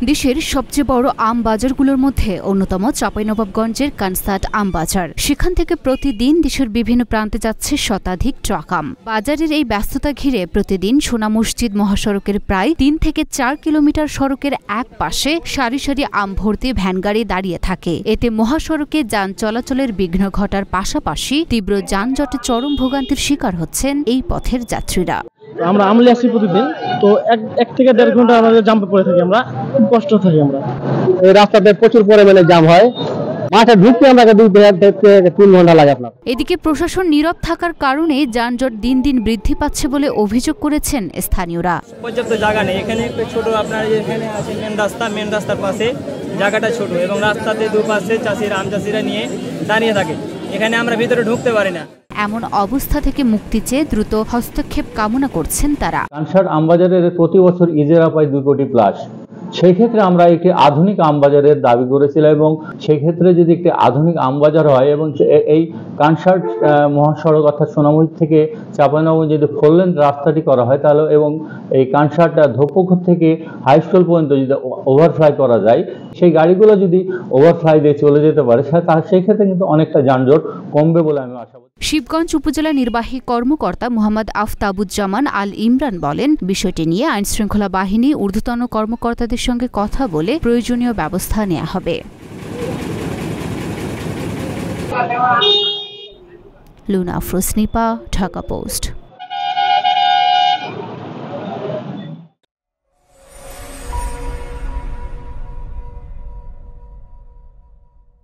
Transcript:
দেশের সবচেয়ে বড় আম বাজারগুলোর মধ্যে অন্যতম চাঁপাইনবাবগঞ্জের কানসাট আম বাজার। সেখান থেকে প্রতিদিন দেশের বিভিন্ন প্রান্তে যাচ্ছে শতাধিক ট্রাক আম। বাজারের এই ব্যস্ততা ঘিরে প্রতিদিন সোনা মসজিদ মহাসড়কের প্রায় ৩ থেকে ৪ কিলোমিটার সড়কের এক পাশে সারি সারি আম ভর্তি ভ্যানগাড়ি দাঁড়িয়ে থাকে। এতে মহাসড়কে যান চলাচলের বিঘ্ন ঘটার পাশাপাশি তীব্র যানজটে চরম ভোগান্তির শিকার হচ্ছেন এই পথের যাত্রীরা। আমরা আমলে আসি প্রতিদিন, তো এক থেকে ১.৫ ঘন্টা আমাদের জামে পড়ে থাকি, আমরা খুব কষ্ট থাকি। আমরা এই রাস্তাতে প্রচুর পরিমাণে জাম হয়, মাঠে ঢুকতে আমাকে ২ থেকে ৩ ঘন্টা লাগে। আপনার এদিকে প্রশাসন নীরব থাকার কারণে যানজট দিন দিন বৃদ্ধি পাচ্ছে বলে অভিযোগ করেছেন স্থানীয়রা। পর্যাপ্ত জায়গা নেই এখানে, একটু ছোট আপনার এখানে আছে মেন রাস্তার পাশে জায়গাটা ছোট এবং রাস্তাতে দুপাশে চাষিরা আম চাষিরা নিয়ে দাঁড়িয়ে থাকে, এখানে আমরা ভিতরে ঢুকতে পারি না। এমন অবস্থা থেকে মুক্তি চেয়ে দ্রুত হস্তক্ষেপ কামনা করছেন তারা। কানসাট আমবাজারের প্রতি বছর ইজারা পায় ২ কোটি প্লাস। সেই ক্ষেত্রে আমরা একটি আধুনিক আমবাজারের দাবি করেছিলাম এবং সেই ক্ষেত্রে যদি একটি আধুনিক আমবাজার হয় এবং এই কানসাট মহাসড়ক অর্থাৎ সোনামুড়ি থেকে চাঁপাইনবাবগঞ্জ যদি 4 লেন রাস্তাটি করা হয় তাহলে এবং এই কানসাট ধোপপুকুর থেকে হাই স্কুল পর্যন্ত যদি ওভারফ্লাই করা যায়, সেই গাড়িগুলো যদি ওভারফ্লাই দিয়ে চলে যেতে পারে সেই ক্ষেত্রে কিন্তু অনেকটা যানজট কমবে বলে আমি আশাবাদী। শিবগঞ্জ উপজেলা নির্বাহী কর্মকর্তা মোহাম্মদ আফতাবুজ্জামান আল ইমরান বলেন, বিষয়টি নিয়ে আইনশৃঙ্খলা বাহিনী ঊর্ধ্বতন কর্মকর্তাদের সঙ্গে কথা বলে প্রয়োজনীয় ব্যবস্থা নেওয়া হবে। লুনা আফরোজ নিপা, ঢাকা পোস্ট।